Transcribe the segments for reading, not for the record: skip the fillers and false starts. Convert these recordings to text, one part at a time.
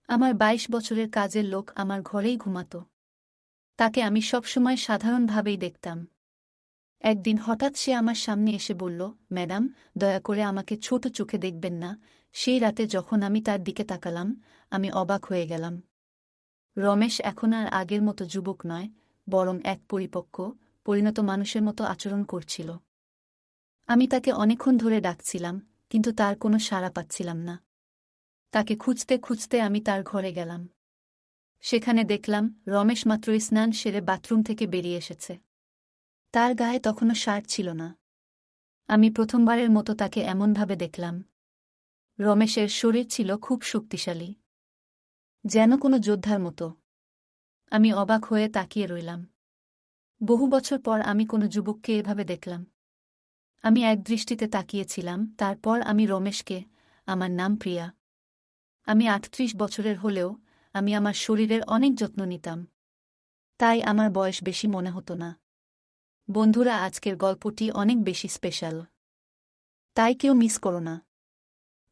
আমার ২২ বছরের কাজের লোক আমার ঘরেই ঘুমাত। তাকে আমি সবসময় সাধারণভাবেই দেখতাম। একদিন হঠাৎ সে আমার সামনে এসে বলল, ম্যাডাম, দয়া করে আমাকে ছোট চোখে দেখবেন না। সেই রাতে যখন আমি তার দিকে তাকালাম, আমি অবাক হয়ে গেলাম। রমেশ এখন আর আগের মতো যুবক নয়, বরং এক পরিপক্ব, পরিণত মানুষের মতো আচরণ করছিল। আমি তাকে অনেকক্ষণ ধরে ডাকছিলাম, কিন্তু তার কোনো সাড়া পাচ্ছিলাম না। তাকে খুঁজতে খুঁজতে আমি তার ঘরে গেলাম। সেখানে দেখলাম রমেশ মাত্রই স্নান সেরে বাথরুম থেকে বেরিয়ে এসেছে। তার গায়ে তখনও শার্ট ছিল না। আমি প্রথমবারের মতো তাকে এমনভাবে দেখলাম। রমেশের শরীর ছিল খুব শক্তিশালী, যেন কোনো যোদ্ধার মতো। আমি অবাক হয়ে তাকিয়ে রইলাম। বহু বছর পর আমি কোনো যুবককে এভাবে দেখলাম। আমি একদৃষ্টিতে তাকিয়েছিলাম, তারপর আমি রমেশকে। আমার নাম প্রিয়া। আমি ৩৮ বছরের হলেও আমি আমার শরীরের অনেক যত্ন নিতাম। তাই আমার বয়স বেশি মনে হতো না। বন্ধুরা, আজকের গল্পটি অনেক বেশি স্পেশাল, তাই কেউ মিস করো না।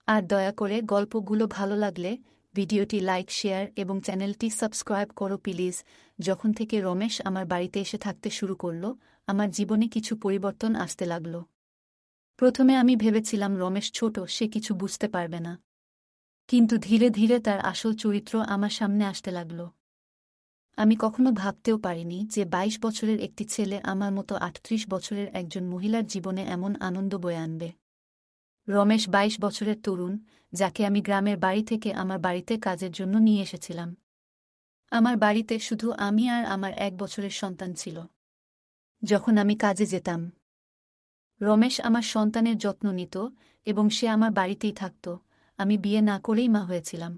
আর দয়া করে গল্পগুলো ভালো লাগলে ভিডিওটি লাইক, শেয়ার এবং চ্যানেলটি সাবস্ক্রাইব করো প্লিজ। যখন থেকে রমেশ আমার বাড়িতে এসে থাকতে শুরু করল, আমার জীবনে কিছু পরিবর্তন আসতে লাগল। প্রথমে আমি ভেবেছিলাম রমেশ ছোট, সে কিছু বুঝতে পারবে না। কিন্তু ধীরে ধীরে তার আসল চরিত্র আমার সামনে আসতে লাগল। আমি কখনো ভাবতেও পারিনি যে ২২ বছরের একটি ছেলে আমার মতো ৩৮ বছরের একজন মহিলার জীবনে এমন আনন্দ বয়ে আনবে। রমেশ ২২ বছরের তরুণ, যাকে আমি গ্রামের বাড়ি থেকে আমার বাড়িতে কাজের জন্য নিয়ে এসেছিলাম। আমার বাড়িতে শুধু আমি আর আমার ১ বছরের সন্তান ছিল। যখন আমি কাজে যেতাম, রমেশ আমার সন্তানের যত্ন নিত এবং সে আমার বাড়িতেই থাকত। আমি বিয়ে না করেই মা হয়েছিলাম।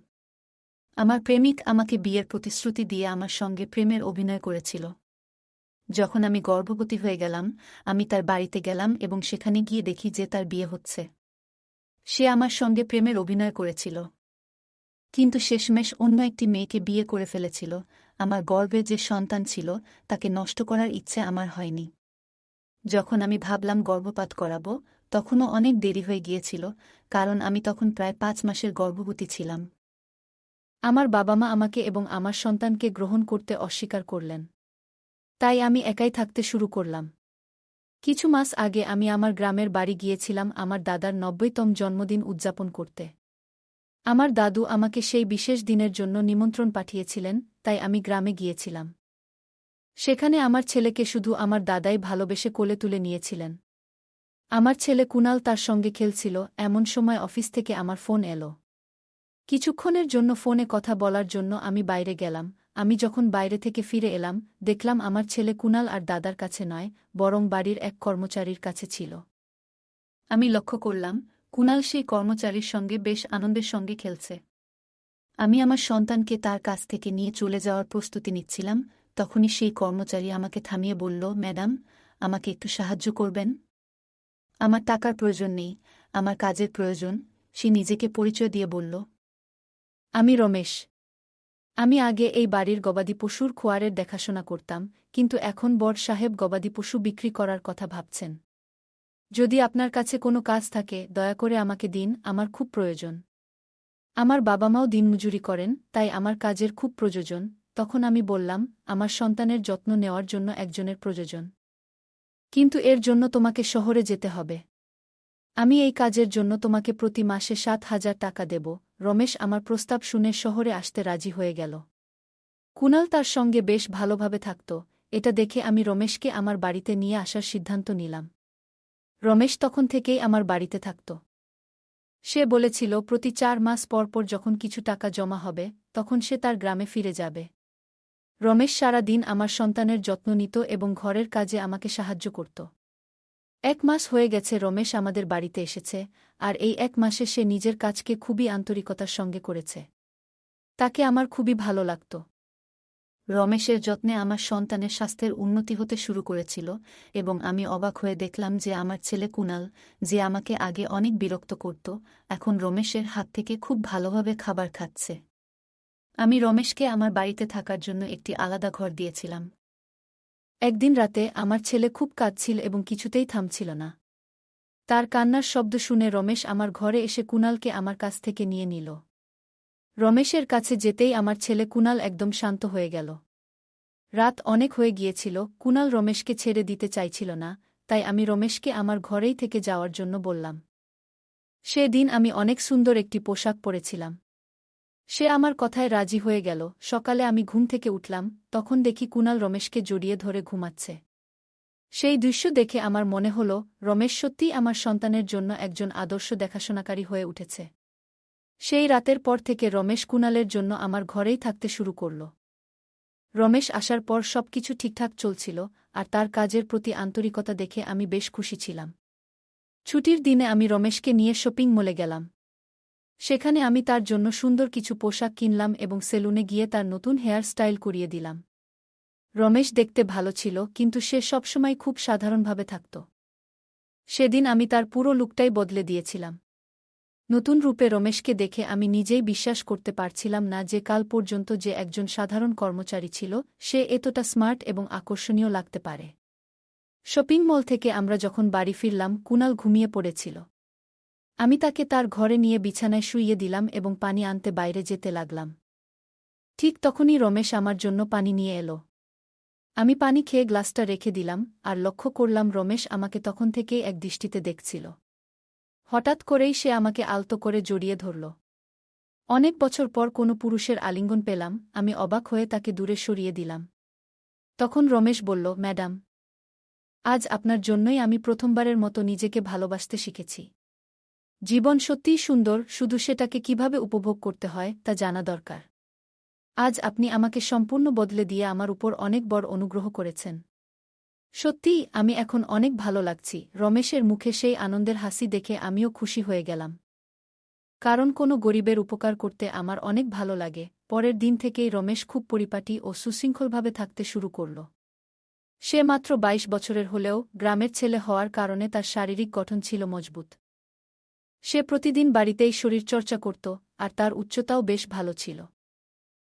আমার প্রেমিক আমাকে বিয়ের প্রতিশ্রুতি দিয়ে আমার সঙ্গে প্রেমের অভিনয় করেছিল। যখন আমি গর্ভবতী হয়ে গেলাম, আমি তার বাড়িতে গেলাম এবং সেখানে গিয়ে দেখি যে তার বিয়ে হচ্ছে। সে আমার সঙ্গে প্রেমের অভিনয় করেছিল, কিন্তু শেষমেশ অন্য একটি মেয়েকে বিয়ে করে ফেলেছিল। আমার গর্ভে যে সন্তান ছিল, তাকে নষ্ট করার ইচ্ছে আমার হয়নি। যখন আমি ভাবলাম গর্ভপাত করাবো, তখনও অনেক দেরি হয়ে গিয়েছিল, কারণ আমি তখন প্রায় ৫ মাসের গর্ভবতী ছিলাম। আমার বাবা মা আমাকে এবং আমার সন্তানকে গ্রহণ করতে অস্বীকার করলেন। তাই আমি একাই থাকতে শুরু করলাম। কিছু মাস আগে আমি আমার গ্রামের বাড়ি গিয়েছিলাম আমার দাদার ৯০তম জন্মদিন উদযাপন করতে। আমার দাদু আমাকে সেই বিশেষ দিনের জন্য নিমন্ত্রণ পাঠিয়েছিলেন, তাই আমি গ্রামে গিয়েছিলাম। সেখানে আমার ছেলেকে শুধু আমার দাদাই ভালোবেসে কোলে তুলে নিয়েছিলেন। আমার ছেলে কুনাল তার সঙ্গে খেলছিল, এমন সময় অফিস থেকে আমার ফোন এলো। কিছুক্ষণের জন্য ফোনে কথা বলার জন্য আমি বাইরে গেলাম। আমি যখন বাইরে থেকে ফিরে এলাম, দেখলাম আমার ছেলে কুনাল আর দাদার কাছে নয়, বরং বাড়ির এক কর্মচারীর কাছে ছিল। আমি লক্ষ্য করলাম কুনাল সেই কর্মচারীর সঙ্গে বেশ আনন্দের সঙ্গে খেলছে। আমি আমার সন্তানকে তার কাছ থেকে নিয়ে চলে যাওয়ার প্রস্তুতি নিচ্ছিলাম, তখনই সেই কর্মচারী আমাকে থামিয়ে বলল, ম্যাডাম, আমাকে একটু সাহায্য করবেন? আমার টাকার প্রয়োজন নেই, আমার কাজের প্রয়োজন। সে নিজেকে পরিচয় দিয়ে বলল, আমি রমেশ। আমি আগে এই বাড়ির গবাদি পশুর খোয়ারের দেখাশোনা করতাম, কিন্তু এখন বড় সাহেব গবাদি পশু বিক্রি করার কথা ভাবছেন। যদি আপনার কাছে কোনো কাজ থাকে, দয়া করে আমাকে দিন, আমার খুব প্রয়োজন। আমার বাবা মাও দিনমজুরি করেন, তাই আমার কাজের খুব প্রয়োজন। তখন আমি বললাম, আমার সন্তানের যত্ন নেওয়ার জন্য একজনের প্রয়োজন। কিন্তু এর জন্য তোমাকে শহরে যেতে হবে। আমি এই কাজের জন্য তোমাকে প্রতি মাসে ৭,০০০ টাকা দেব। রমেশ আমার প্রস্তাব শুনে শহরে আসতে রাজি হয়ে গেল। কুনাল তার সঙ্গে বেশ ভালোভাবে থাকত। এটা দেখে আমি রমেশকে আমার বাড়িতে নিয়ে আসার সিদ্ধান্ত নিলাম। রমেশ তখন থেকেই আমার বাড়িতে থাকত। সে বলেছিল প্রতি ৪ মাস পর পর যখন কিছু টাকা জমা হবে, তখন সে তার গ্রামে ফিরে যাবে। রমেশ সারা দিন আমার সন্তানের যত্ন নিত এবং ঘরের কাজে আমাকে সাহায্য করত। ১ মাস হয়ে গেছে রমেশ আমাদের বাড়িতে এসেছে, আর এই ১ মাসে সে নিজের কাজকে খুবই আন্তরিকতার সঙ্গে করেছে। তাকে আমার খুবই ভালো লাগত। রমেশের যত্নে আমার সন্তানের স্বাস্থ্যের উন্নতি হতে শুরু করেছিল এবং আমি অবাক হয়ে দেখলাম যে আমার ছেলে কুনাল, যে আমাকে আগে অনেক বিরক্ত করত, এখন রমেশের হাত থেকে খুব ভালোভাবে খাবার খাচ্ছে। আমি রমেশকে আমার বাড়িতে থাকার জন্য একটি আলাদা ঘর দিয়েছিলাম। একদিন রাতে আমার ছেলে খুব কাঁদছিল এবং কিছুতেই থামছিল না। তার কান্নার শব্দ শুনে রমেশ আমার ঘরে এসে কুনালকে আমার কাছ থেকে নিয়ে নিল। রমেশের কাছে যেতেই আমার ছেলে কুনাল একদম শান্ত হয়ে গেল। রাত অনেক হয়ে গিয়েছিল, কুনাল রমেশকে ছেড়ে দিতে চাইছিল না, তাই আমি রমেশকে আমার ঘরেই থেকে যাওয়ার জন্য বললাম। সেদিন আমি অনেক সুন্দর একটি পোশাক পরেছিলাম। সে আমার কথায় রাজি হয়ে গেল। সকালে আমি ঘুম থেকে উঠলাম, তখন দেখি কুনাল রমেশকে জড়িয়ে ধরে ঘুমাচ্ছে। সেই দৃশ্য দেখে আমার মনে হল, রমেশ সত্যিই আমার সন্তানের জন্য একজন আদর্শ দেখাশোনাকারী হয়ে উঠেছে। সেই রাতের পর থেকে রমেশ কুনালের জন্য আমার ঘরেই থাকতে শুরু করল। রমেশ আসার পর সবকিছু ঠিকঠাক চলছিল, আর তার কাজের প্রতি আন্তরিকতা দেখে আমি বেশ খুশি ছিলাম। ছুটির দিনে আমি রমেশকে নিয়ে শপিং মলে গেলাম। সেখানে আমি তার জন্য সুন্দর কিছু পোশাক কিনলাম এবং সেলুনে গিয়ে তার নতুন হেয়ার স্টাইল করিয়ে দিলাম। রমেশ দেখতে ভালো ছিল, কিন্তু সে সবসময় খুব সাধারণভাবে থাকত। সেদিন আমি তার পুরো লুকটাই বদলে দিয়েছিলাম। নতুন রূপে রমেশকে দেখে আমি নিজেই বিশ্বাস করতে পারছিলাম না যে কাল পর্যন্ত যে একজন সাধারণ কর্মচারী ছিল, সে এতটা স্মার্ট এবং আকর্ষণীয় লাগতে পারে। শপিং মল থেকে আমরা যখন বাড়ি ফিরলাম, কুনাল ঘুমিয়ে পড়েছিল। আমি তাকে তার ঘরে নিয়ে বিছানায় শুইয়ে দিলাম এবং পানি আনতে বাইরে যেতে লাগলাম। ঠিক তখনই রমেশ আমার জন্য পানি নিয়ে এলো। আমি পানি খেয়ে গ্লাসটা রেখে দিলাম, আর লক্ষ্য করলাম রমেশ আমাকে তখন থেকেই এক দৃষ্টিতে দেখছিল। হঠাৎ করেই সে আমাকে আলতো করে জড়িয়ে ধরল। অনেক বছর পর কোনো পুরুষের আলিঙ্গন পেলাম, আমি অবাক হয়ে তাকে দূরে সরিয়ে দিলাম। তখন রমেশ বলল, ম্যাডাম, আজ আপনার জন্যই আমি প্রথমবারের মতো নিজেকে ভালোবাসতে শিখেছি। জীবন সত্যিই সুন্দর, শুধু সেটাকে কিভাবে উপভোগ করতে হয় তা জানা দরকার। আজ আপনি আমাকে সম্পূর্ণ বদলে দিয়ে আমার উপর অনেক বড় অনুগ্রহ করেছেন। সত্যিই আমি এখন অনেক ভালো লাগছি। রমেশের মুখে সেই আনন্দের হাসি দেখে আমিও খুশি হয়ে গেলাম। কারণ কোনো গরিবের উপকার করতে আমার অনেক ভালো লাগে। পরের দিন থেকেই রমেশ খুব পরিপাটি ও সুশৃঙ্খলভাবে থাকতে শুরু করল। সে মাত্র ২২ বছরের হলেও গ্রামের ছেলে হওয়ার কারণে তার শারীরিক গঠন ছিল মজবুত। সে প্রতিদিন বাড়িতেই শরীরচর্চা করত, আর তার উচ্চতাও বেশ ভালো ছিল।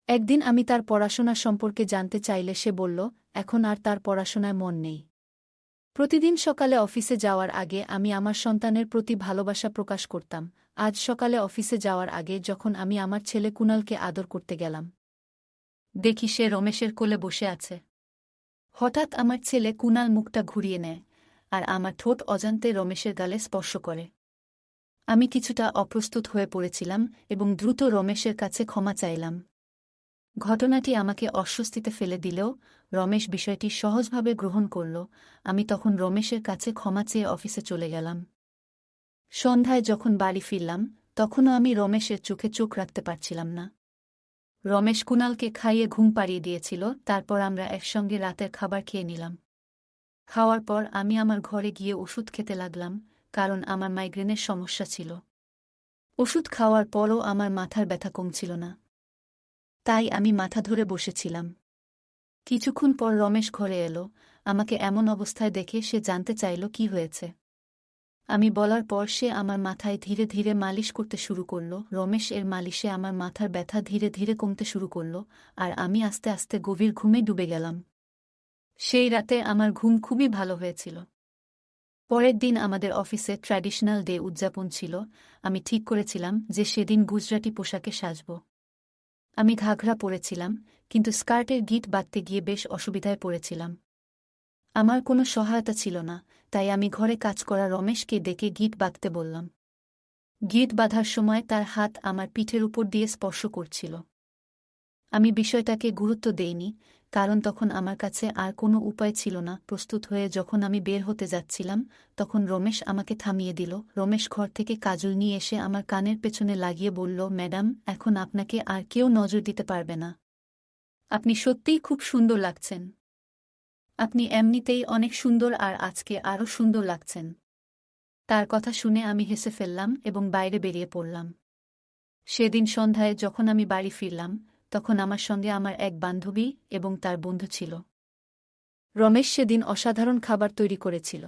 একদিন আমি তার পড়াশোনা সম্পর্কে জানতে চাইলে সে বলল, এখন আর তার পড়াশোনায় মন নেই। প্রতিদিন সকালে অফিসে যাওয়ার আগে আমি আমার সন্তানের প্রতি ভালোবাসা প্রকাশ করতাম। আজ সকালে অফিসে যাওয়ার আগে যখন আমি আমার ছেলে কুনালকে আদর করতে গেলাম, দেখি সে রমেশের কোলে বসে আছে। হঠাৎ আমার ছেলে কুনাল মুখটা ঘুরিয়ে নেয়, আর আমার ঠোঁট অজান্তে রমেশের গালে স্পর্শ করে। আমি কিছুটা অপ্রস্তুত হয়ে পড়েছিলাম এবং দ্রুত রমেশের কাছে ক্ষমা চাইলাম। ঘটনাটি আমাকে অস্বস্তিতে ফেলে দিলেও রমেশ বিষয়টি সহজভাবে গ্রহণ করল। আমি তখন রমেশের কাছে ক্ষমা চেয়ে অফিসে চলে গেলাম। সন্ধ্যায় যখন বাড়ি ফিরলাম, তখনও আমি রমেশের চোখে চোখ রাখতে পারছিলাম না। রমেশ কুনালকে খাইয়ে ঘুম পাড়িয়ে দিয়েছিল, তারপর আমরা একসঙ্গে রাতের খাবার খেয়ে নিলাম। খাওয়ার পর আমি আমার ঘরে গিয়ে ওষুধ খেতে লাগলাম, কারণ আমার মাইগ্রেনের সমস্যা ছিল। ওষুধ খাওয়ার পরও আমার মাথার ব্যথা কমছিল না, তাই আমি মাথা ধরে বসেছিলাম। কিছুক্ষণ পর রমেশ ঘরে এলো। আমাকে এমন অবস্থায় দেখে সে জানতে চাইল কি হয়েছে। আমি বলার পর সে আমার মাথায় ধীরে ধীরে মালিশ করতে শুরু করল। রমেশ এর মালিশে আমার মাথার ব্যথা ধীরে ধীরে কমতে শুরু করল, আর আমি আস্তে আস্তে গভীর ঘুমে ডুবে গেলাম। সেই রাতে আমার ঘুম খুবই ভালো হয়েছিল। পরের দিন আমাদের অফিসে ট্র্যাডিশনাল ডে উদযাপন ছিল। আমি ঠিক করেছিলাম যে সেদিন গুজরাটি পোশাকে সাজব। আমি ঘাঘরা পরেছিলাম, কিন্তু স্কার্টের গিঁট বাঁধতে গিয়ে বেশ অসুবিধায় পড়েছিলাম। আমার কোনো সহায়তা ছিল না, তাই আমি ঘরে কাজ করা রমেশকে ডেকে গিঁট বাঁধতে বললাম। গিঁট বাঁধার সময় তার হাত আমার পিঠের উপর দিয়ে স্পর্শ করছিল। আমি বিষয়টাকে গুরুত্ব দেইনি, কারণ তখন আমার কাছে আর কোনো উপায় ছিল না। প্রস্তুত হয়ে যখন আমি বের হতে যাচ্ছিলাম, তখন রমেশ আমাকে থামিয়ে দিল। রমেশ ঘর থেকে কাজল নিয়ে এসে আমার কানের পেছনে লাগিয়ে বলল, ম্যাডাম, এখন আপনাকে আর কেউ নজর দিতে পারবে না। আপনি সত্যিই খুব সুন্দর লাগছেন। আপনি এমনিতেই অনেক সুন্দর, আর আজকে আরও সুন্দর লাগছেন। তার কথা শুনে আমি হেসে ফেললাম এবং বাইরে বেরিয়ে পড়লাম। সেদিন সন্ধ্যায় যখন আমি বাড়ি ফিরলাম, তখন আমার সঙ্গে আমার এক বান্ধবী এবং তার বন্ধু ছিল। রমেশ সেদিন অসাধারণ খাবার তৈরি করেছিল।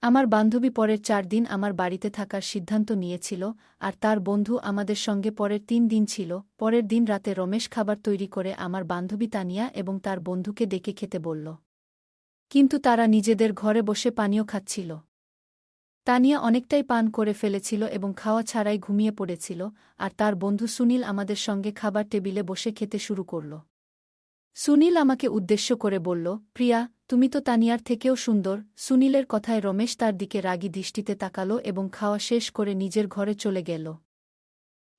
আমার বান্ধবী পরের ৪ দিন আমার বাড়িতে থাকার সিদ্ধান্ত নিয়েছিল, আর তার বন্ধু আমাদের সঙ্গে পরের ৩ দিন ছিল। পরের দিন রাতে রমেশ খাবার তৈরি করে আমার বান্ধবী তানিয়া এবং তার বন্ধুকে ডেকে খেতে বলল। কিন্তু তারা নিজেদের ঘরে বসে পানীয় খাচ্ছিল। তানিয়া অনেকটাই পান করে ফেলেছিল এবং খাওয়া ছাড়াই ঘুমিয়ে পড়েছিল, আর তার বন্ধু সুনীল আমাদের সঙ্গে খাবার টেবিলে বসে খেতে শুরু করল। সুনীল আমাকে উদ্দেশ্য করে বলল, প্রিয়া, তুমি তো তানিয়ার থেকেও সুন্দর। সুনীলের কথায় রমেশ তার দিকে রাগী দৃষ্টিতে তাকালো এবং খাওয়া শেষ করে নিজের ঘরে চলে গেল।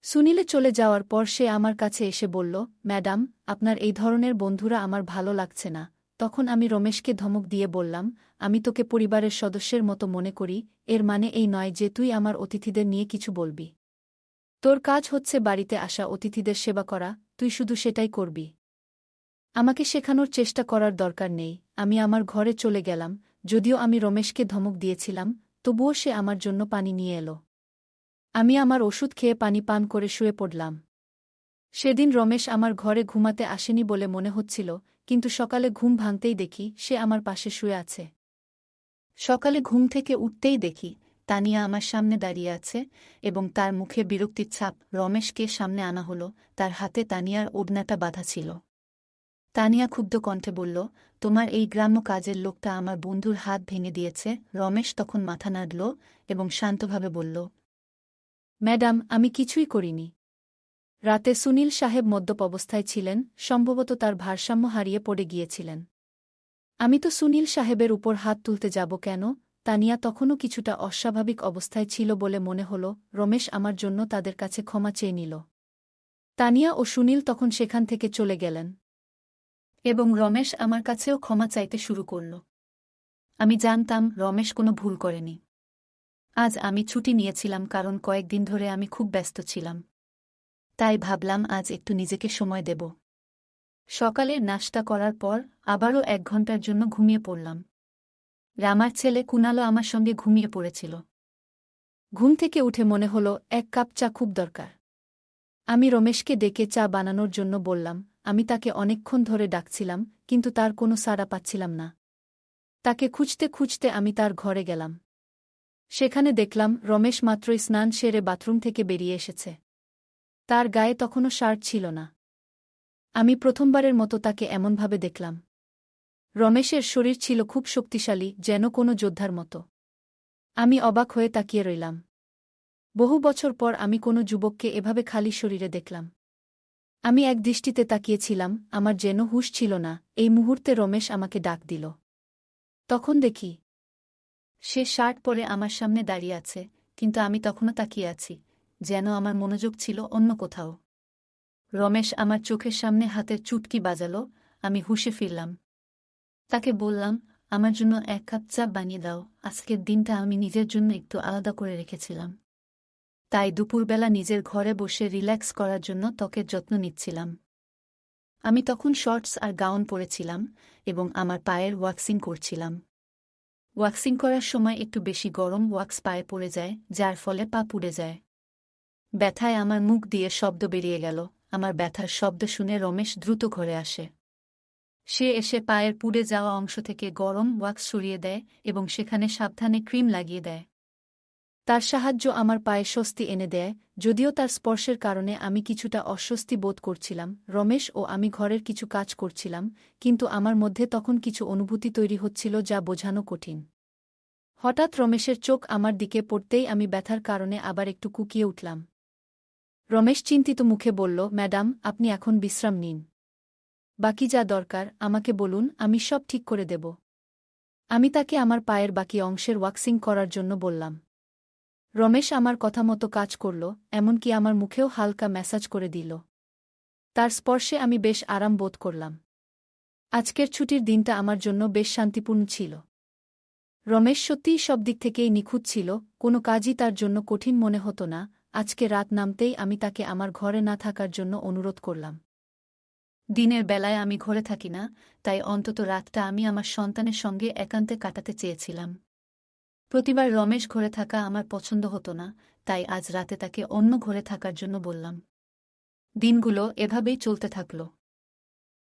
সুনীলে চলে যাওয়ার পর সে আমার কাছে এসে বলল, ম্যাডাম, আপনার এই ধরনের বন্ধুরা আমার ভালো লাগছে না। তখন আমি রমেশকে ধমক দিয়ে বললাম, আমি তোকে পরিবারের সদস্যের মতো মনে করি, এর মানে এই নয় যে তুই আমার অতিথিদের নিয়ে কিছু বলবি। তোর কাজ হচ্ছে বাড়িতে আসা অতিথিদের সেবা করা, তুই শুধু সেটাই করবি। আমাকে শেখানোর চেষ্টা করার দরকার নেই। আমি আমার ঘরে চলে গেলাম। যদিও আমি রমেশকে ধমক দিয়েছিলাম, তবুও সে আমার জন্য পানি নিয়ে এলো। আমি আমার ওষুধ খেয়ে পানি পান করে শুয়ে পড়লাম। সেদিন রমেশ আমার ঘরে ঘুমাতে আসেনি বলে মনে হচ্ছিল, কিন্তু সকালে ঘুম ভাঙতেই দেখি সে আমার পাশে শুয়ে আছে। সকালে ঘুম থেকে উঠতেই দেখি তানিয়া আমার সামনে দাঁড়িয়ে আছে এবং তার মুখে বিরক্তির ছাপ। রমেশকে সামনে আনা হলো, তার হাতে তানিয়ার ওড়নাটা বাঁধা ছিল। তানিয়া ক্ষুব্ধ কণ্ঠে বলল, তোমার এই গ্রাম্য কাজের লোকটা আমার বন্ধুর হাত ভেঙে দিয়েছে। রমেশ তখন মাথা নাড়ল এবং শান্তভাবে বলল, ম্যাডাম, আমি কিছুই করিনি। রাতে সুনীল সাহেব মদ্যপ অবস্থায় ছিলেন, সম্ভবত তার ভারসাম্য হারিয়ে পড়ে গিয়েছিলেন। আমি তো সুনীল সাহেবের উপর হাত তুলতে যাব কেন? তানিয়া তখনও কিছুটা অস্বাভাবিক অবস্থায় ছিল বলে মনে হল। রমেশ আমার জন্য তাদের কাছে ক্ষমা চেয়ে নিল। তানিয়া ও সুনীল তখন সেখান থেকে চলে গেলেন এবং রমেশ আমার কাছেও ক্ষমা চাইতে শুরু করল। আমি জানতাম রমেশ কোনো ভুল করেনি। আজ আমি ছুটি নিয়েছিলাম কারণ কয়েকদিন ধরে আমি খুব ব্যস্ত ছিলাম। তাই ভাবলাম আজ একটু নিজেকে সময় দেব। সকালে নাশতা করার পর আবারও 1 ঘন্টার জন্য ঘুমিয়ে পড়লাম। রামার ছেলে কুনালও আমার সঙ্গে ঘুমিয়ে পড়েছিল। ঘুম থেকে উঠে মনে হল 1 কাপ চা খুব দরকার। আমি রমেশকে ডেকে চা বানানোর জন্য বললাম। আমি তাকে অনেকক্ষণ ধরে ডাকছিলাম, কিন্তু তার কোনো সাড়া পাচ্ছিলাম না। তাকে খুঁজতে খুঁজতে আমি তার ঘরে গেলাম। সেখানে দেখলাম রমেশ মাত্রই স্নান সেরে বাথরুম থেকে বেরিয়ে এসেছে। তার গায়ে তখনও শার্ট ছিল না। আমি প্রথমবারের মতো তাকে এমনভাবে দেখলাম। রমেশের শরীর ছিল খুব শক্তিশালী, যেন কোনো যোদ্ধার মতো। আমি অবাক হয়ে তাকিয়ে রইলাম। বহু বছর পর আমি কোনো যুবককে এভাবে খালি শরীরে দেখলাম। আমি এক দৃষ্টিতে তাকিয়েছিলাম, আমার যেন হুঁশ ছিল না। এই মুহূর্তে রমেশ আমাকে ডাক দিল। তখন দেখি সে শার্ট পরে আমার সামনে দাঁড়িয়ে আছে, কিন্তু আমি তখনও তাকিয়ে আছি, যেন আমার মনোযোগ ছিল অন্য কোথাও। রমেশ আমার চোখের সামনে হাতের চুটকি বাজালো। আমি হুঁশে ফিরলাম। তাকে বললাম, আমার জন্য 1 কাপ চা বানিয়ে দাও। আজকের দিনটা আমি নিজের জন্য একটু আলাদা করে রেখেছিলাম। তাই দুপুরবেলা নিজের ঘরে বসে রিল্যাক্স করার জন্য ত্বকের যত্ন নিচ্ছিলাম। আমি তখন শর্টস আর গাউন পরেছিলাম এবং আমার পায়ের ওয়াক্সিং করছিলাম। ওয়াক্সিং করার সময় একটু বেশি গরম ওয়াক্স পায়ে পড়ে যায়, যার ফলে পা পুড়ে যায়। ব্যথায় আমার মুখ দিয়ে শব্দ বেরিয়ে গেল। আমার ব্যথার শব্দ শুনে রমেশ দ্রুত ঘরে আসে। সে এসে পায়ের পুড়ে যাওয়া অংশ থেকে গরম ওয়াক্স সরিয়ে দেয় এবং সেখানে সাবধানে ক্রিম লাগিয়ে দেয়। তার সাহায্য আমার পায়ে স্বস্তি এনে দেয়, যদিও তার স্পর্শের কারণে আমি কিছুটা অস্বস্তি বোধ করছিলাম। রমেশ ও আমি ঘরের কিছু কাজ করছিলাম, কিন্তু আমার মধ্যে তখন কিছু অনুভূতি তৈরি হচ্ছিল যা বোঝানো কঠিন। হঠাৎ রমেশের চোখ আমার দিকে পড়তেই আমি ব্যথার কারণে আবার একটু কুঁকিয়ে উঠলাম। রমেশ চিন্তিত মুখে বলল, ম্যাডাম, আপনি এখন বিশ্রাম নিন। বাকি যা দরকার আমাকে বলুন, আমি সব ঠিক করে দেব। আমি তাকে আমার পায়ের বাকি অংশের ওয়াক্সিং করার জন্য বললাম। রমেশ আমার কথা মতো কাজ করল, এমনকি আমার মুখেও হালকা ম্যাসাজ করে দিল। তার স্পর্শে আমি বেশ আরাম বোধ করলাম। আজকের ছুটির দিনটা আমার জন্য বেশ শান্তিপূর্ণ ছিল। রমেশ সত্যিই সব দিক থেকেই নিখুঁত ছিল, কোনো কাজই তার জন্য কঠিন মনে হতো না। আজকে রাত নামতেই আমি তাকে আমার ঘরে না থাকার জন্য অনুরোধ করলাম। দিনের বেলায় আমি ঘরে থাকি না, তাই অন্তত রাতটা আমি আমার সন্তানের সঙ্গে একান্তে কাটাতে চেয়েছিলাম। প্রতিবার রমেশ ঘরে থাকা আমার পছন্দ হতো না, তাই আজ রাতে তাকে অন্য ঘরে থাকার জন্য বললাম। দিনগুলো এভাবেই চলতে থাকল।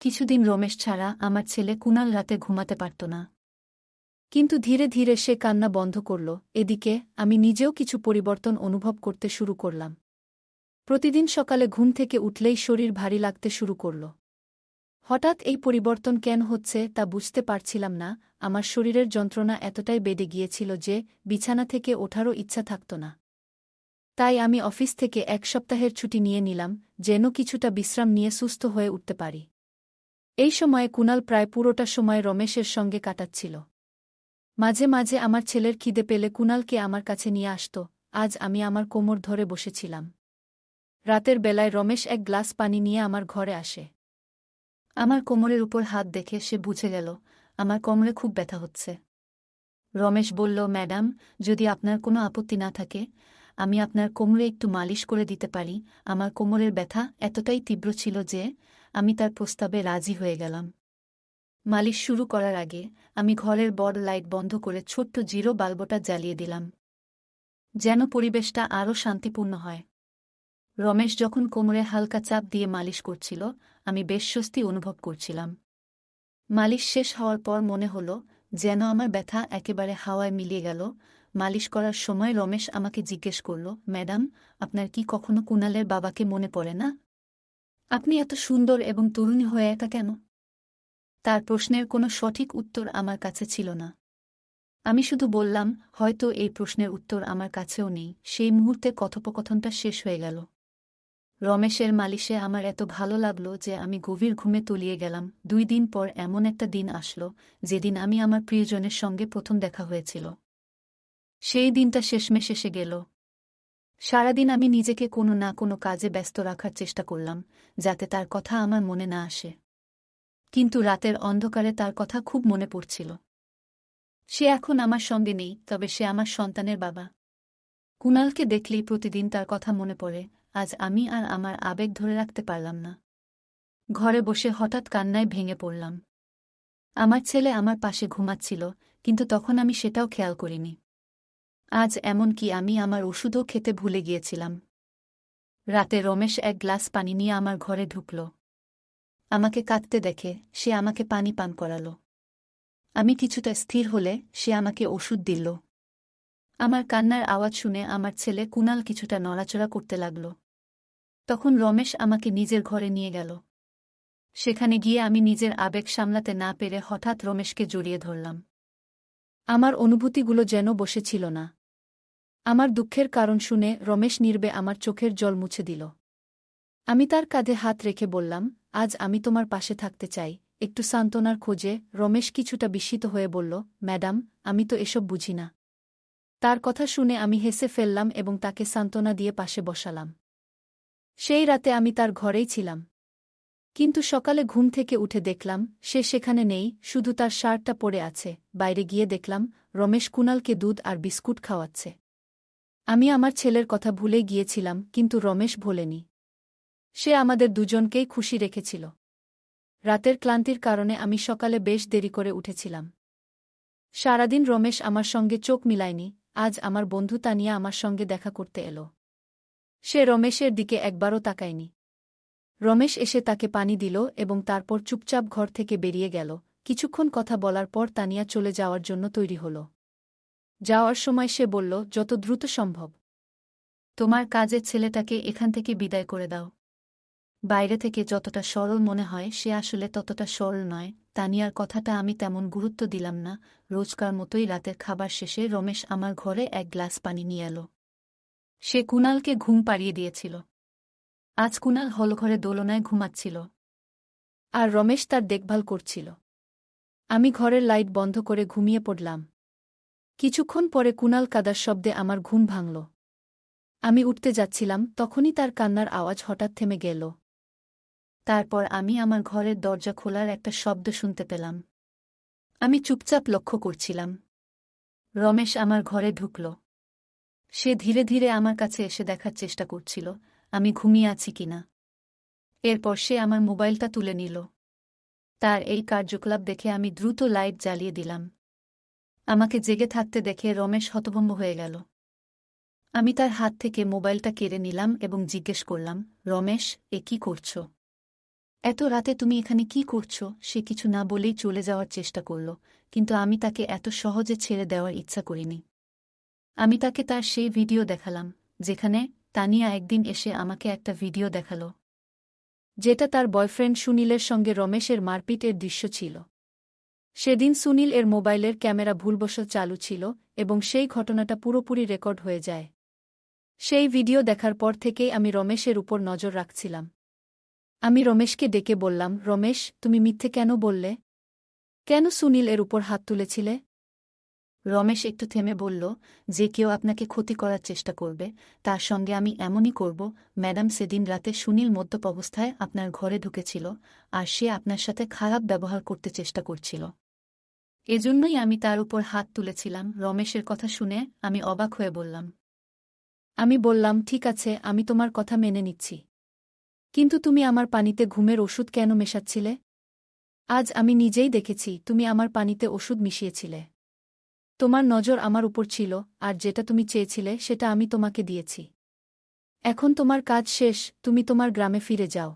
কিছুদিন রমেশ ছাড়া আমার ছেলে কুনাল রাতে ঘুমাতে পারত না। কিন্তু ধীরে ধীরে সে কান্না বন্ধ করল। এদিকে আমি নিজেও কিছু পরিবর্তন অনুভব করতে শুরু করলাম। প্রতিদিন সকালে ঘুম থেকে উঠলেই শরীর ভারী লাগতে শুরু করল। হঠাৎ এই পরিবর্তন কেন হচ্ছে তা বুঝতে পারছিলাম না। আমার শরীরের যন্ত্রণা এতটাই বেড়ে গিয়েছিল যে বিছানা থেকে ওঠারও ইচ্ছা থাকত না। তাই আমি অফিস থেকে 1 সপ্তাহের ছুটি নিয়ে নিলাম, যেন কিছুটা বিশ্রাম নিয়ে সুস্থ হয়ে উঠতে পারি। এই সময়ে কুণাল প্রায় পুরোটা সময় রমেশের সঙ্গে কাটাচ্ছিল। মাঝে মাঝে আমার ছেলের খিদে পেলে কুণালকে আমার কাছে নিয়ে আসত। আজ আমি আমার কোমর ধরে বসেছিলাম। রাতের বেলায় রমেশ এক গ্লাস পানি নিয়ে আমার ঘরে আসে। আমার কোমরের উপর হাত দেখে সে বুঝে গেল আমার কোমরে খুব ব্যথা হচ্ছে। রমেশ বলল, ম্যাডাম, যদি আপনার কোনো আপত্তি না থাকে আমি আপনার কোমরে একটু মালিশ করে দিতে পারি। আমার কোমরের ব্যথা এতটাই তীব্র ছিল যে আমি তার প্রস্তাবে রাজি হয়ে গেলাম। মালিশ শুরু করার আগে আমি ঘরের বড় লাইট বন্ধ করে ছোট্ট জিরো বাল্বটা জ্বালিয়ে দিলাম, যেন পরিবেশটা আরও শান্তিপূর্ণ হয়। রমেশ যখন কোমরে হালকা চাপ দিয়ে মালিশ করছিল আমি বেশ স্বস্তি অনুভব করছিলাম। মালিশ শেষ হওয়ার পর মনে হলো যেন আমার ব্যথা একেবারে হাওয়ায় মিলিয়ে গেল। মালিশ করার সময় রমেশ আমাকে জিজ্ঞেস করল, ম্যাডাম, আপনার কি কখনো কুণালের বাবাকে মনে পড়ে না? আপনি এত সুন্দর এবং তরুণী হয়ে একা কেন? তার প্রশ্নের কোনো সঠিক উত্তর আমার কাছে ছিল না। আমি শুধু বললাম, হয়তো এই প্রশ্নের উত্তর আমার কাছেও নেই। সেই মুহূর্তে কথোপকথনটা শেষ হয়ে গেল। রমেশের মালিশে আমার এত ভালো লাগলো যে আমি গভীর ঘুমে তলিয়ে গেলাম। 2 দিন পর এমন একটা দিন আসলো যেদিন আমি আমার প্রিয়জনের সঙ্গে প্রথম দেখা হয়েছিল। সেই দিনটা শেষমেশ এসে গেল। সারাদিন আমি নিজেকে কোনো না কোনো কাজে ব্যস্ত রাখার চেষ্টা করলাম যাতে তার কথা আমার মনে না আসে। কিন্তু রাতের অন্ধকারে তার কথা খুব মনে পড়ছিল। সে এখন আমার সঙ্গে নেই, তবে সে আমার সন্তানের বাবা। কুণালকে দেখলেই প্রতিদিন তার কথা মনে পড়ে। আজ আমি আর আমার আবেগ ধরে রাখতে পারলাম না। ঘরে বসে হঠাৎ কান্নায় ভেঙে পড়লাম। আমার ছেলে আমার পাশে ঘুমাচ্ছিল, কিন্তু তখন আমি সেটাও খেয়াল করিনি। আজ এমনকি আমি আমার ওষুধও খেতে ভুলে গিয়েছিলাম। রাতে রমেশ এক গ্লাস পানি নিয়ে আমার ঘরে ঢুকল। আমাকে কাঁদতে দেখে সে আমাকে পানি পান করাল। আমি কিছুটা স্থির হলে সে আমাকে ওষুধ দিল। আমার কান্নার আওয়াজ শুনে আমার ছেলে কুণাল কিছুটা নড়াচড়া করতে লাগল। তখন রমেশ আমাকে নিজের ঘরে নিয়ে গেল। সেখানে গিয়ে আমি নিজের আবেগ সামলাতে না পেরে হঠাৎ রমেশকে জড়িয়ে ধরলাম। আমার অনুভূতিগুলো যেন বসেছিল না। আমার দুঃখের কারণ শুনে রমেশ নীরবে আমার চোখের জল মুছে দিল। আমি তার কাঁধে হাত রেখে বললাম, আজ আমি তোমার পাশে থাকতে চাই, একটু সান্ত্বনার খোঁজে। রমেশ কিছুটা বিস্মিত হয়ে বলল, ম্যাডাম, আমি তো এসব বুঝি না। তার কথা শুনে আমি হেসে ফেললাম এবং তাকে সান্ত্বনা দিয়ে পাশে বসালাম। সেই রাতে আমি তার ঘরেই ছিলাম। কিন্তু সকালে ঘুম থেকে উঠে দেখলাম সে সেখানে নেই, শুধু তার শার্টটা পরে আছে। বাইরে গিয়ে দেখলাম রমেশ কুণালকে দুধ আর বিস্কুট খাওয়াচ্ছে। আমি আমার ছেলের কথা ভুলে গিয়েছিলাম, কিন্তু রমেশ ভোলেনি। সে আমাদের দুজনকেই খুশি রেখেছিল। রাতের ক্লান্তির কারণে আমি সকালে বেশ দেরি করে উঠেছিলাম। সারাদিন রমেশ আমার সঙ্গে চোখ মিলায়নি। আজ আমার বন্ধু তানিয়া আমার সঙ্গে দেখা করতে এলো। সে রমেশের দিকে একবারও তাকায়নি। রমেশ এসে তাকে পানি দিল এবং তারপর চুপচাপ ঘর থেকে বেরিয়ে গেল। কিছুক্ষণ কথা বলার পর তানিয়া চলে যাওয়ার জন্য তৈরি হল। যাওয়ার সময় সে বলল, যত দ্রুত সম্ভব তোমার কাজের ছেলেটাকে এখান থেকে বিদায় করে দাও। বাইরে থেকে যতটা সরল মনে হয় সে আসলে ততটা সরল নয়। তানিয়ার কথাটা আমি তেমন গুরুত্ব দিলাম না। রোজকার মতোই রাতের খাবার শেষে রমেশ আমার ঘরে এক গ্লাস পানি নিয়ে এলো। সে কুণালকে ঘুম পাড়িয়ে দিয়েছিল। আজ কুণাল হলঘরে দোলনায় ঘুমাচ্ছিল আর রমেশ তার দেখভাল করছিল। আমি ঘরের লাইট বন্ধ করে ঘুমিয়ে পড়লাম। কিছুক্ষণ পরে কুণাল কাদার শব্দে আমার ঘুম ভাঙল। আমি উঠতে যাচ্ছিলাম, তখনই তার কান্নার আওয়াজ হঠাৎ থেমে গেল। তারপর আমি আমার ঘরের দরজা খোলার একটা শব্দ শুনতে পেলাম। আমি চুপচাপ লক্ষ্য করছিলাম। রমেশ আমার ঘরে ঢুকল। সে ধীরে ধীরে আমার কাছে এসে দেখার চেষ্টা করছিল আমি ঘুমিয়ে আছি কিনা। এরপর সে আমার মোবাইলটা তুলে নিল। তার এই কার্যকলাপ দেখে আমি দ্রুত লাইট জ্বালিয়ে দিলাম। আমাকে জেগে থাকতে দেখে রমেশ হতভম্ব হয়ে গেল। আমি তার হাত থেকে মোবাইলটা কেড়ে নিলাম এবং জিজ্ঞেস করলাম, রমেশ, এ কি করছ? এত রাতে তুমি এখানে কি করছ? সে কিছু না বলেই চলে যাওয়ার চেষ্টা করল, কিন্তু আমি তাকে এত সহজে ছেড়ে দেওয়ার ইচ্ছা করিনি। আমি তাকে তার সেই ভিডিও দেখালাম যেখানে তানিয়া একদিন এসে আমাকে একটা ভিডিও দেখালো। যেটা তার বয়ফ্রেন্ড সুনীলের সঙ্গে রমেশের মারপিটের দৃশ্য ছিল। সেদিন সুনীল এর মোবাইলের ক্যামেরা ভুলবশত চালু ছিল এবং সেই ঘটনাটা পুরোপুরি রেকর্ড হয়ে যায়। সেই ভিডিও দেখার পর থেকেই আমি রমেশের উপর নজর রাখছিলাম। আমি রমেশকে ডেকে বললাম, রমেশ, তুমি মিথ্যে কেন বললে? কেন সুনীল এর উপর হাত তুলেছিলে? রমেশ একটু থেমে বলল, যে কেউ আপনাকে ক্ষতি করার চেষ্টা করবে তার সঙ্গে আমি এমনই করব। ম্যাডাম, সেদিন রাতে সুনীল মদ্যপ অবস্থায় আপনার ঘরে ঢুকেছিল আর সে আপনার সাথে খারাপ ব্যবহার করতে চেষ্টা করছিল। এজন্যই আমি তার উপর হাত তুলেছিলাম। রমেশের কথা শুনে আমি অবাক হয়ে বললাম। আমি বললাম, ঠিক আছে, আমি তোমার কথা মেনে নিচ্ছি, কিন্তু তুমি আমার পানিতে ঘুমের ওষুধ কেন মেশাচ্ছিলে? আজ আমি নিজেই দেখেছি তুমি আমার পানিতে ওষুধ মিশিয়েছিলে। তোমার নজর আমার উপর ছিল, আর যেটা তুমি চেয়েছিলে সেটা আমি তোমাকে দিয়েছি। এখন তোমার কাজ শেষ, তুমি তোমার গ্রামে ফিরে যাও।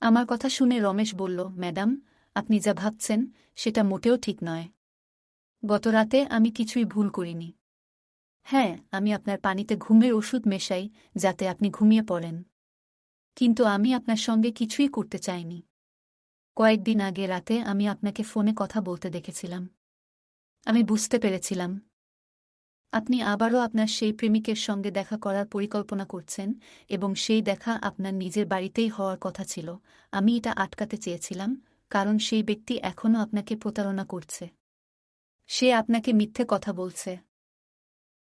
আমার কথা শুনে রমেশ বলল, ম্যাডাম, আপনি যা ভাবছেন সেটা মোটেও ঠিক নয়। গতরাতে আমি কিছুই ভুল করিনি। হ্যাঁ, আমি আপনার পানিতে ঘুমের ওষুধ মেশাই যাতে আপনি ঘুমিয়ে পড়েন, কিন্তু আমি আপনার সঙ্গে কিছুই করতে চাইনি। কয়েকদিন আগে রাতে আমি আপনাকে ফোনে কথা বলতে দেখেছিলাম। আমি বুঝতে পেরেছিলাম আপনি আবারও আপনার সেই প্রেমিকের সঙ্গে দেখা করার পরিকল্পনা করছেন, এবং সেই দেখা আপনার নিজের বাড়িতেই হওয়ার কথা ছিল। আমি এটা আটকাতে চেয়েছিলাম, কারণ সেই ব্যক্তি এখনও আপনাকে প্রতারণা করছে। সে আপনাকে মিথ্যে কথা বলছে।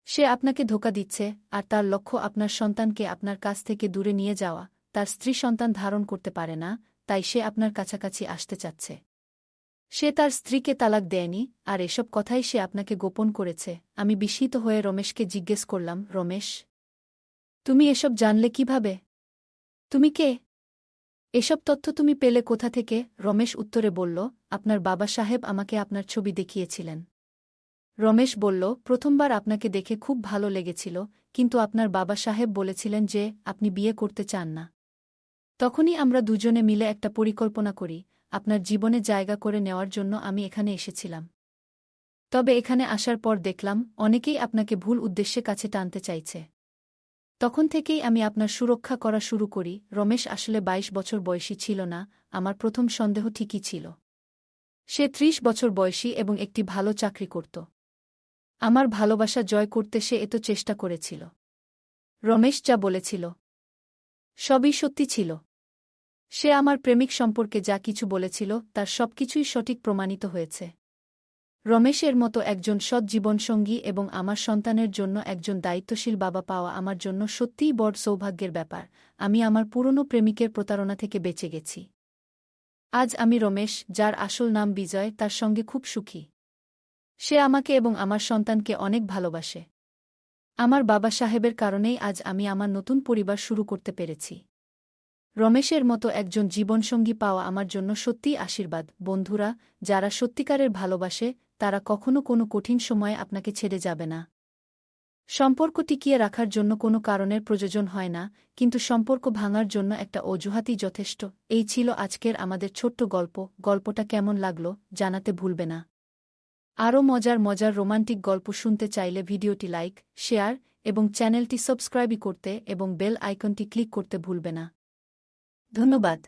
সে আপনাকে ধোঁকা দিচ্ছে, আর তার লক্ষ্য আপনার সন্তানকে আপনার কাছ থেকে দূরে নিয়ে যাওয়া। তার স্ত্রী সন্তান ধারণ করতে পারে না, তাই সে আপনার কাছাকাছি আসতে চাচ্ছে। সে তার স্ত্রীকে তালাক দেয়নি, আর এসব কথাই সে আপনাকে গোপন করেছে। আমি বিস্মিত হয়ে রমেশকে জিজ্ঞেস করলাম, রমেশ, তুমি এসব জানলে কিভাবে? তুমি কে? এসব তথ্য তুমি পেলে কোথা থেকে? রমেশ উত্তরে বলল, আপনার বাবা সাহেব আমাকে আপনার ছবি দেখিয়েছিলেন। রমেশ বলল, প্রথমবার আপনাকে দেখে খুব ভালো লেগেছিল, কিন্তু আপনার বাবা সাহেব বলেছিলেন যে আপনি বিয়ে করতে চান না। তখনই আমরা দুজনে মিলে একটা পরিকল্পনা করি। আপনার জীবনে জায়গা করে নেওয়ার জন্য আমি এখানে এসেছিলাম। তবে এখানে আসার পর দেখলাম অনেকেই আপনাকে ভুল উদ্দেশ্যে কাছে টানতে চাইছে। তখন থেকেই আমি আপনার সুরক্ষা করা শুরু করি। রমেশ আসলে 22 বছর বয়সী ছিল না। আমার প্রথম সন্দেহ ঠিকই ছিল। সে 30 বছর বয়সী এবং একটি ভালো চাকরি করত। আমার ভালোবাসা জয় করতে সে এত চেষ্টা করেছিল। রমেশ যা বলেছিল সবই সত্যি ছিল। সে আমার প্রেমিক সম্পর্কে যা কিছু বলেছিল তার সবকিছুই সঠিক প্রমাণিত হয়েছে। রমেশের মতো একজন সৎ জীবনসঙ্গী এবং আমার সন্তানের জন্য একজন দায়িত্বশীল বাবা পাওয়া আমার জন্য সত্যিই বড় সৌভাগ্যের ব্যাপার। আমি আমার পুরনো প্রেমিকের প্রতারণা থেকে বেঁচে গেছি। আজ আমি রমেশ, যার আসল নাম বিজয়, তার সঙ্গে খুব সুখী। সে আমাকে এবং আমার সন্তানকে অনেক ভালোবাসে। আমার বাবা সাহেবের কারণেই আজ আমি আমার নতুন পরিবার শুরু করতে পেরেছি। রমেশের মতো একজন জীবনসঙ্গী পাওয়া আমার জন্য সত্যিই আশীর্বাদ। বন্ধুরা, যারা সত্যিকারের ভালোবাসে তারা কখনো কোনো কঠিন সময়ে আপনাকে ছেড়ে যাবে না। সম্পর্ক টিকিয়ে রাখার জন্য কোনো কারণের প্রয়োজন হয় না, কিন্তু সম্পর্ক ভাঙার জন্য একটা অজুহাতই যথেষ্ট। এই ছিল আজকের আমাদের ছোট্ট গল্প। গল্পটা কেমন লাগলো জানাতে ভুলবে না। আরও মজার মজার রোমান্টিক গল্প শুনতে চাইলে ভিডিওটি লাইক, শেয়ার এবং চ্যানেলটি সাবস্ক্রাইব করতে এবং বেল আইকনটি ক্লিক করতে ভুলবে না। ধন্যবাদ।